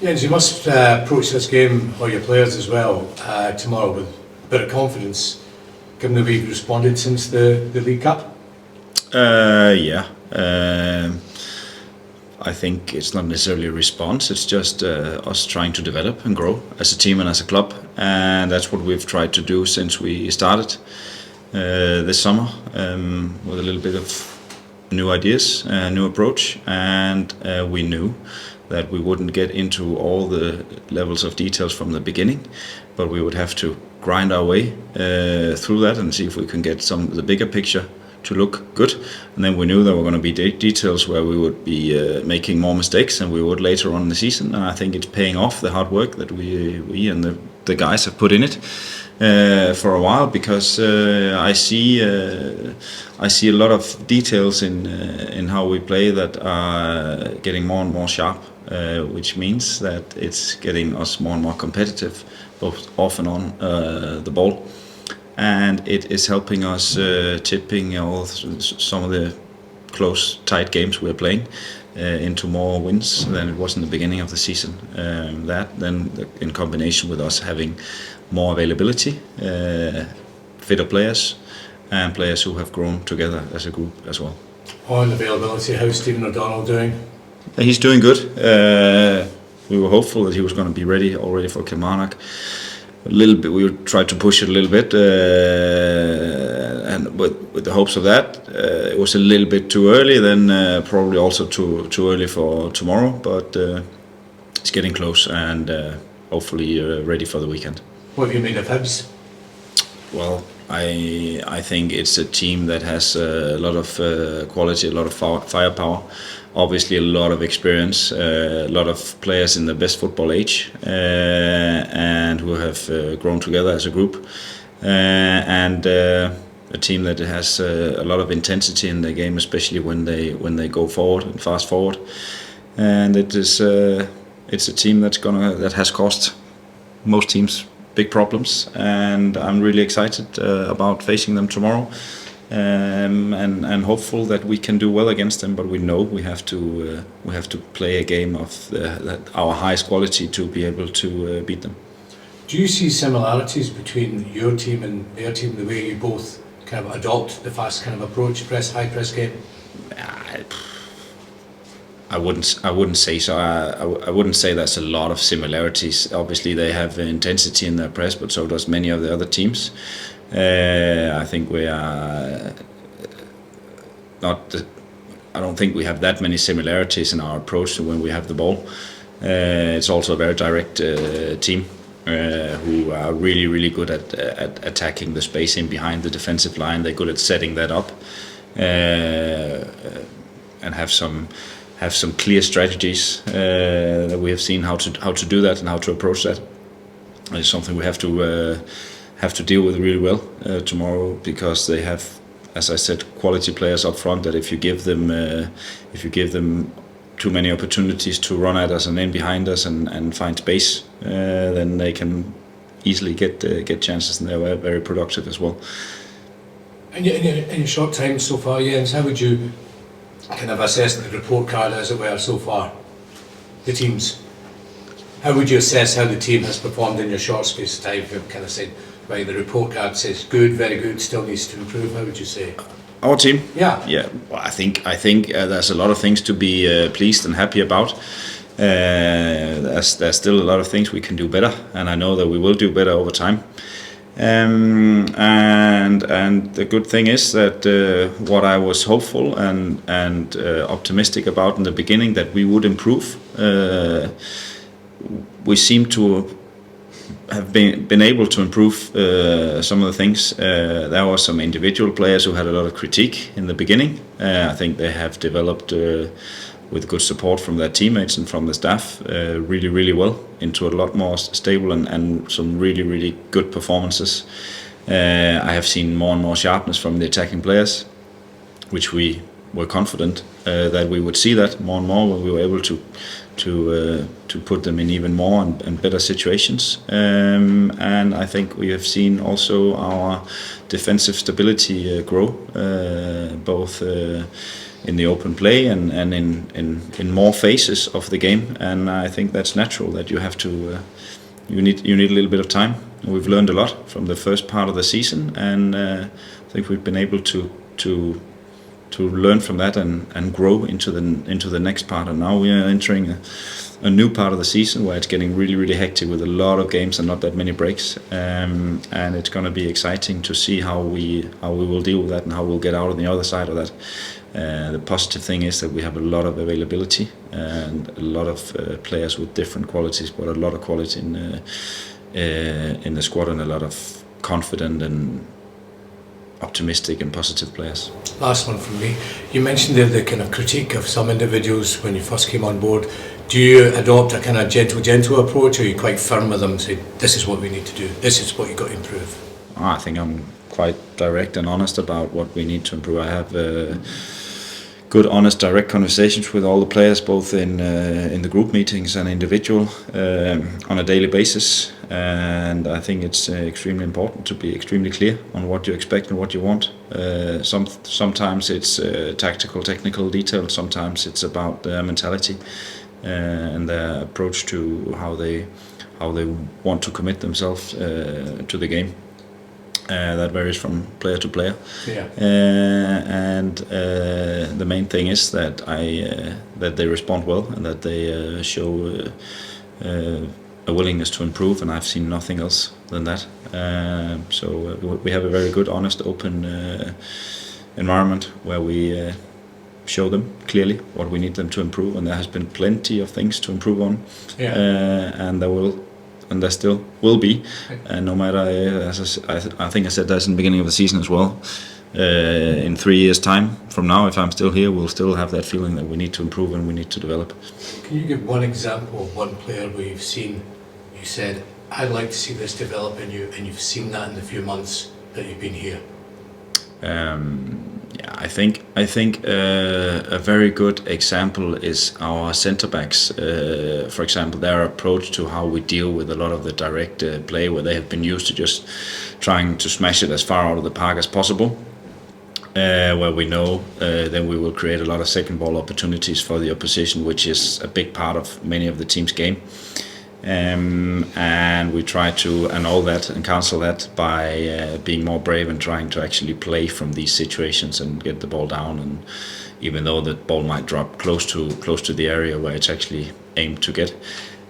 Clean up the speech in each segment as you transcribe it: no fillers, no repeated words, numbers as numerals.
Jens, you must approach this game, or your players as well, tomorrow with a bit of confidence, given that we've responded since the League Cup. Yeah. I think it's not necessarily a response, it's just us trying to develop and grow as a team and as a club, and that's what we've tried to do since we started this summer, with a little bit of new ideas, new approach, and we knew that we wouldn't get into all the levels of details from the beginning, but we would have to grind our way through that and see if we can get the bigger picture to look good. And then we knew there were going to be details where we would be making more mistakes than we would later on in the season, and I think it's paying off, the hard work that we and the guys have put in it for a while, because I see a lot of details in how we play that are getting more and more sharp, which means that it's getting us more and more competitive, both off and on the ball. And it is helping us tipping some of the close, tight games we're playing into more wins than it was in the beginning of the season. That then, in combination with us having more availability, fitter players, and players who have grown together as a group as well. On availability, how's Stephen O'Donnell doing? He's doing good. We were hopeful that he was going to be ready already for Kilmarnock. A little bit, we tried to push it a little bit, and with the hopes of that, it was a little bit too early. Then probably also too early for tomorrow, but it's getting close, and hopefully ready for the weekend. What have you made of Hibs? Well, I think it's a team that has a lot of quality, a lot of firepower. Obviously, a lot of experience, a lot of players in the best football age, and who have grown together as a group, and a team that has a lot of intensity in the game, especially when they go forward and fast forward. And it's a team that has caused most teams big problems, and I'm really excited about facing them tomorrow. And hopeful that we can do well against them, but we know we have to play a game of our highest quality to be able to beat them. Do you see similarities between your team and their team, the way you both kind of adopt the fast kind of approach, high press game? I wouldn't say so. I wouldn't say there's a lot of similarities. Obviously, they have intensity in their press, but so does many of the other teams. I think we are not. I don't think we have that many similarities in our approach to when we have the ball. It's also a very direct team who are really good at attacking the space in behind the defensive line. They're good at setting that up and have some clear strategies that we have seen how to do that and how to approach that. It's something we have to deal with really well tomorrow, because they have, as I said, quality players up front that if you give them too many opportunities to run at us and in behind us and find space, then they can easily get chances, and they're very productive as well. In your short time so far, Jens, how would you kind of assess the report card, as it were, so far? The teams. How would you assess how the team has performed in your short space of time? You've kind of said, right, the report card says good, very good, still needs to improve. How would you say? Our team? Yeah. Yeah. Well, I think there's a lot of things to be pleased and happy about. There's still a lot of things we can do better, and I know that we will do better over time. And the good thing is that what I was hopeful and optimistic about in the beginning, that we would improve, we seem to have been able to improve some of the things. There were some individual players who had a lot of critique in the beginning. I think they have developed with good support from their teammates and from the staff really well into a lot more stable and some really good performances. I have seen more and more sharpness from the attacking players, which we were confident that we would see that more and more when we were able to put them in even more and better situations. And I think we have seen also our defensive stability grow, both in the open play and in more phases of the game, and I think that's natural that you have to you need a little bit of time. We've learned a lot from the first part of the season, and I think we've been able to learn from that and grow into the next part. And now we are entering a new part of the season where it's getting really hectic with a lot of games and not that many breaks. And it's going to be exciting to see how we will deal with that and how we'll get out on the other side of that. The positive thing is that we have a lot of availability and a lot of players with different qualities, but a lot of quality in the squad, and a lot of confident and optimistic and positive players. Last one from me. You mentioned there the kind of critique of some individuals when you first came on board. Do you adopt a kind of gentle approach, or are you quite firm with them and say, this is what we need to do, this is what you've got to improve? I think I'm quite direct and honest about what we need to improve. I have good, honest, direct conversations with all the players, both in the group meetings and individual, on a daily basis. And I think it's extremely important to be extremely clear on what you expect and what you want. Sometimes it's tactical, technical detail. Sometimes it's about their mentality and their approach to how they want to commit themselves to the game. That varies from player to player. Yeah. And the main thing is that that they respond well and that they show a willingness to improve, and I've seen nothing else than that. So we have a very good, honest, open environment where we show them clearly what we need them to improve, and there has been plenty of things to improve on. Yeah. And there still will be, and no matter, I think I said that in the beginning of the season as well, in 3 years' time from now, if I'm still here, we'll still have that feeling that we need to improve and we need to develop. Can you give one example of one player where you've seen, you said, I'd like to see this develop in you, and you've seen that in the few months that you've been here? I think a very good example is our centre backs. For example, their approach to how we deal with a lot of the direct play, where they have been used to just trying to smash it as far out of the park as possible. Where we know then we will create a lot of second ball opportunities for the opposition, which is a big part of many of the team's game. And we try to annul that and cancel that by being more brave and trying to actually play from these situations and get the ball down. And even though the ball might drop close to the area where it's actually aimed to get,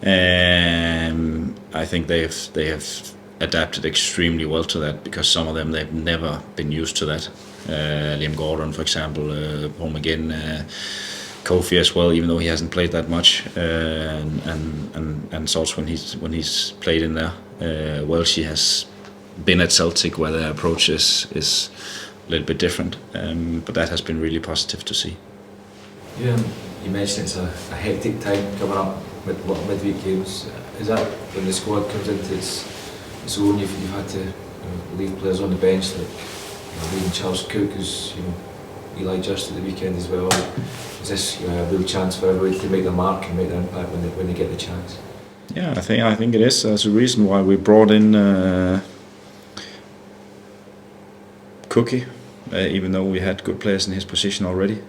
I think they have adapted extremely well to that, because some of them, they've never been used to that. Liam Gordon, for example, Paul McGinn, Kofi as well, even though he hasn't played that much, and Salts when he's played in there. Welshie has been at Celtic, where their approach is a little bit different, but that has been really positive to see. Yeah, you mentioned it's a hectic time coming up with a lot of midweek games. Is that when the squad comes into its own, you've had to leave players on the bench, like leaving Charles Cook, who's Eli just at the weekend as well? Is this a real chance for everybody to make their mark and make their impact when they get the chance? Yeah, I think it is. There's a reason why we brought in Cookie, even though we had good players in his position already.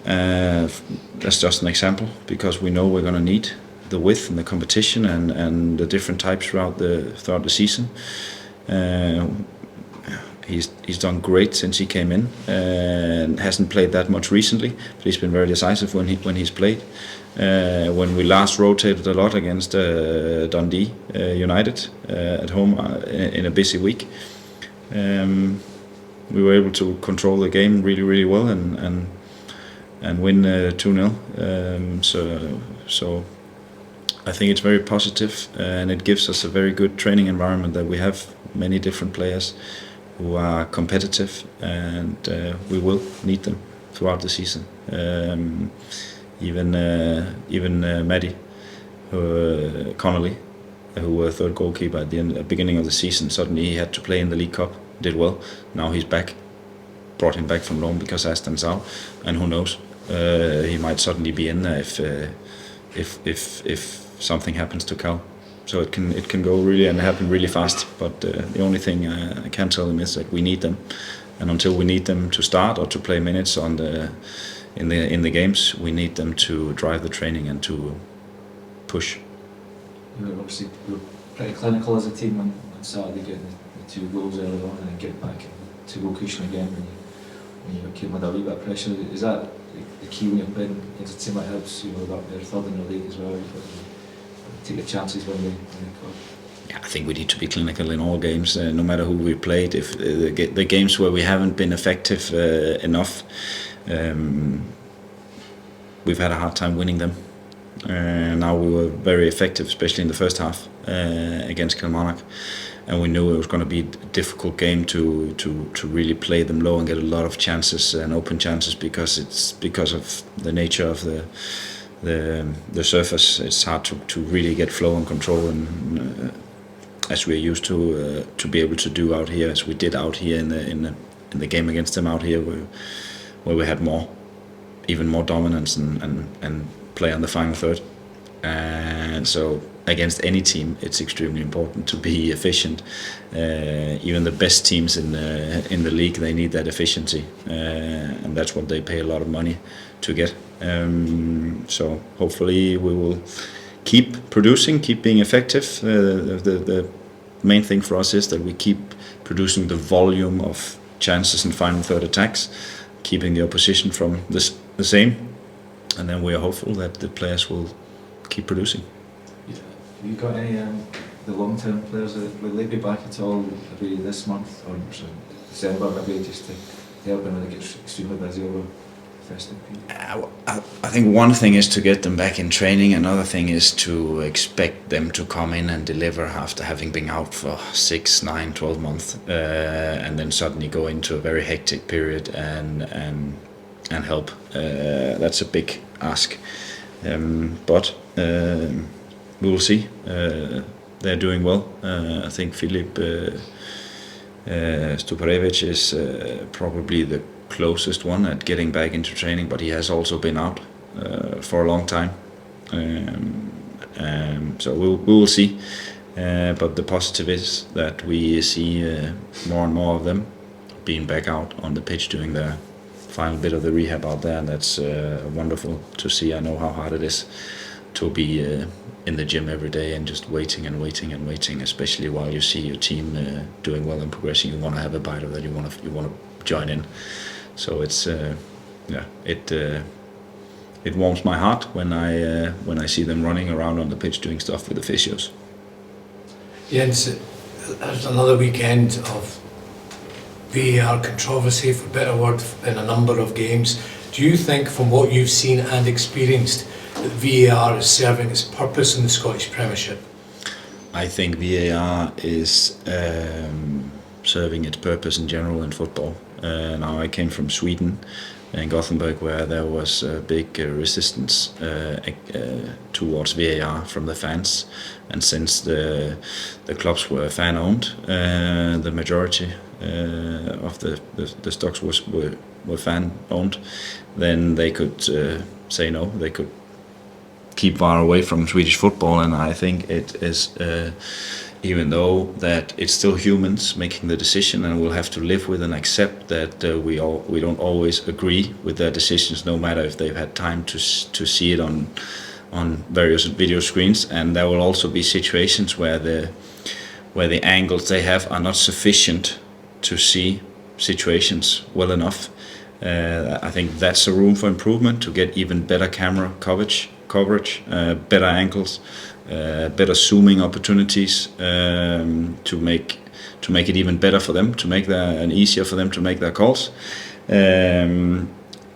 That's just an example, because we know we're going to need the width and the competition and the different types throughout the season. He's done great since he came in, and hasn't played that much recently, but he's been very decisive when he's played. When we last rotated a lot against Dundee United at home in a busy week, we were able to control the game really well and win 2-0. So I think it's very positive, and it gives us a very good training environment that we have many different players who are competitive, and we will need them throughout the season. Even Maddie Connolly, who were third goalkeeper at the beginning of the season, suddenly he had to play in the League Cup, did well. Now he's back, brought him back from loan because Aston's out, and who knows, he might suddenly be in there if something happens to Cal. So it can go really and happen really fast. But the only thing I can tell them is that we need them, and until we need them to start or to play minutes in the games, we need them to drive the training and to push. Obviously you were pretty clinical as a team on Saturday, getting the 2 goals early on and then getting back into location again when you came under a wee bit of pressure. Is that the key when you're playing against a team that helps, that they're third in the league as well? You've got to take the chances when they come. Yeah, I think we need to be clinical in all games, no matter who we played. If the games where we haven't been effective enough, we've had a hard time winning them. Now we were very effective, especially in the first half against Kilmarnock, and we knew it was going to be a difficult game to really play them low and get a lot of chances and open chances, because of the nature of the surface. It's hard to really get flow and control, and as we're used to be able to do out here, as we did out here in the game against them out here, where we had even more dominance and play on the final third. And so against any team, it's extremely important to be efficient. Even the best teams in the league, they need that efficiency, and that's what they pay a lot of money to get. So hopefully we will keep producing, keep being effective. The main thing for us is that we keep producing the volume of chances and final third attacks, keeping the opposition from the same, and then we are hopeful that the players will keep producing. Yeah. Have you got any the long-term players, will they be back at all maybe this month or December, maybe just to help them when they get extremely busy over festive period? I think one thing is to get them back in training, another thing is to expect them to come in and deliver after having been out for 6, 9, 12 months, and then suddenly go into a very hectic period and help. That's a big ask, but we will see. They're doing well. I think Filip Stuparevic is probably the closest one at getting back into training, but he has also been out for a long time. So we will see. But the positive is that we see more and more of them being back out on the pitch doing their final bit of the rehab out there, and that's wonderful to see. I know how hard it is to be in the gym every day and just waiting and waiting and waiting, especially while you see your team doing well and progressing. You want to have a bite of that. You want to join in. So it's it warms my heart when I see them running around on the pitch doing stuff with the physios. Jens, there's another weekend of VAR controversy, for better word, in a number of games. Do you think, from what you've seen and experienced, that VAR is serving its purpose in the Scottish Premiership? I think VAR is serving its purpose in general in football. Now I came from Sweden and Gothenburg, where there was a big resistance towards VAR from the fans, and since the clubs were fan owned, the majority of the stocks were fan owned, then they could say no, they could keep VAR away from Swedish football. And I think it is, even though that it's still humans making the decision, and we'll have to live with and accept that we don't always agree with their decisions, no matter if they've had time to see it on various video screens. And there will also be situations where the angles they have are not sufficient to see situations well enough. I think that's a room for improvement, to get even better camera coverage, better angles, better zooming opportunities, to make it even better for them, to make that and easier for them to make their calls.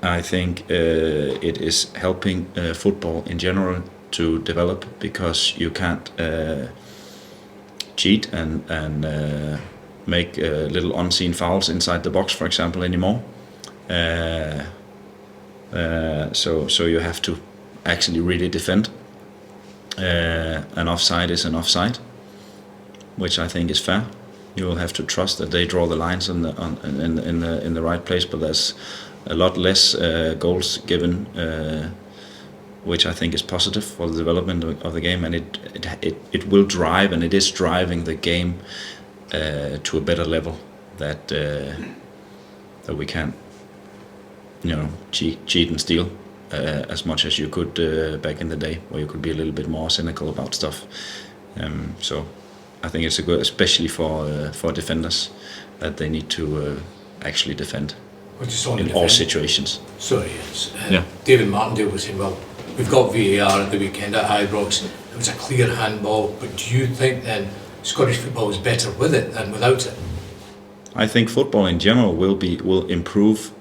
I think it is helping football in general to develop, because you can't cheat and make little unseen fouls inside the box, for example, anymore. So you have to actually really defend. An offside is an offside, which I think is fair. You will have to trust that they draw the lines in the right place, but there's a lot less goals given, which I think is positive for the development of the game, and it will drive, and it is driving the game to a better level. That that we can't, cheat and steal as much as you could back in the day, where you could be a little bit more cynical about stuff. So I think it's a good, especially for defenders, that they need to actually defend in all situations. Sorry, yes. Yeah. David Martindale was saying, well, we've got VAR at the weekend at Ibrox. It was a clear handball, but do you think then Scottish football is better with it than without it? I think football in general will improve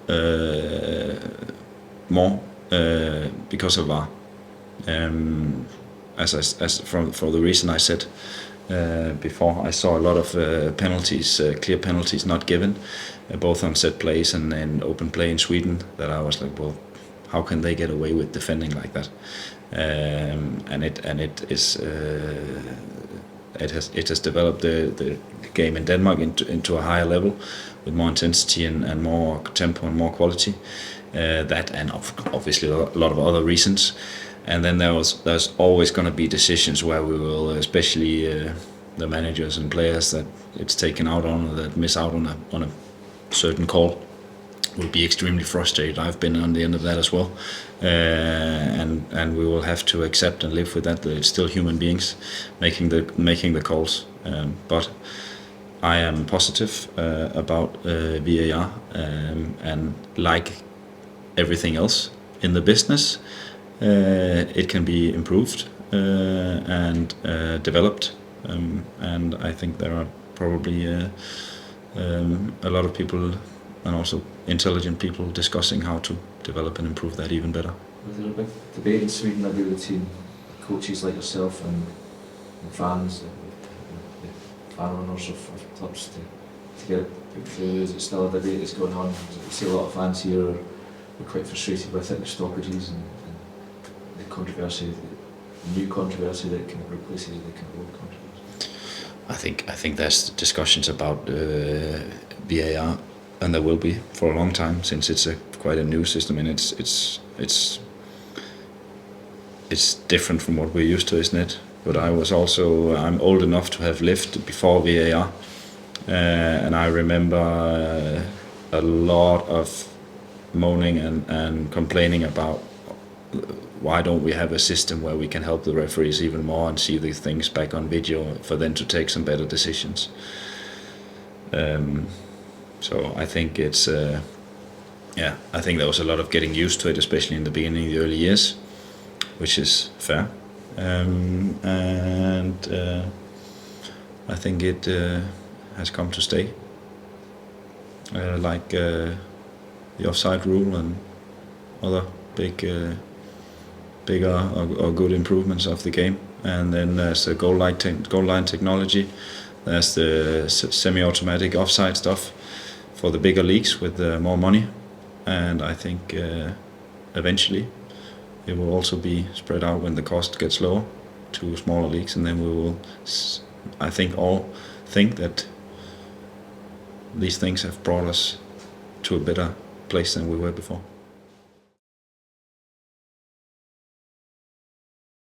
more because of VAR. For the reason I said before, I saw a lot of penalties, clear penalties not given, both on set plays and open play in Sweden, that I was like, well, how can they get away with defending like that? It has developed the game in Denmark into a higher level, with more intensity and more tempo and more quality. That, and obviously a lot of other reasons. And then there's always going to be decisions where we will, especially the managers and players that it's taken out on, or that miss out on a certain call, will be extremely frustrated. I've been on the end of that as well, and we will have to accept and live with that it's still human beings making the calls. But I am positive about VAR, and like everything else in the business, it can be improved and developed, and I think there are probably a lot of people, and also intelligent people, discussing how to develop and improve that even better. There's a big debate in Sweden, I agree, between coaches like yourself and fans, the fan owners of clubs to get it put through. Is it still a debate that's going on? I see a lot of fans here are quite frustrated with it, the stoppages and the controversy, the new controversy that kind of replaces the kind of old controversy. I think there's discussions about VAR, and there will be for a long time, since it's quite a new system, and it's different from what we're used to, isn't it? But I'm old enough to have lived before VAR, and I remember a lot of moaning and complaining about why don't we have a system where we can help the referees even more and see these things back on video for them to take some better decisions. So I think I think there was a lot of getting used to it, especially in the beginning, the early years, which is fair. I think it has come to stay, like the offside rule and other bigger or good improvements of the game. And then there's the goal line technology. There's the semi-automatic offside stuff for the bigger leagues with more money. And I think eventually it will also be spread out when the cost gets lower to smaller leagues, and then we will, I think, all think that these things have brought us to a better place than we were before.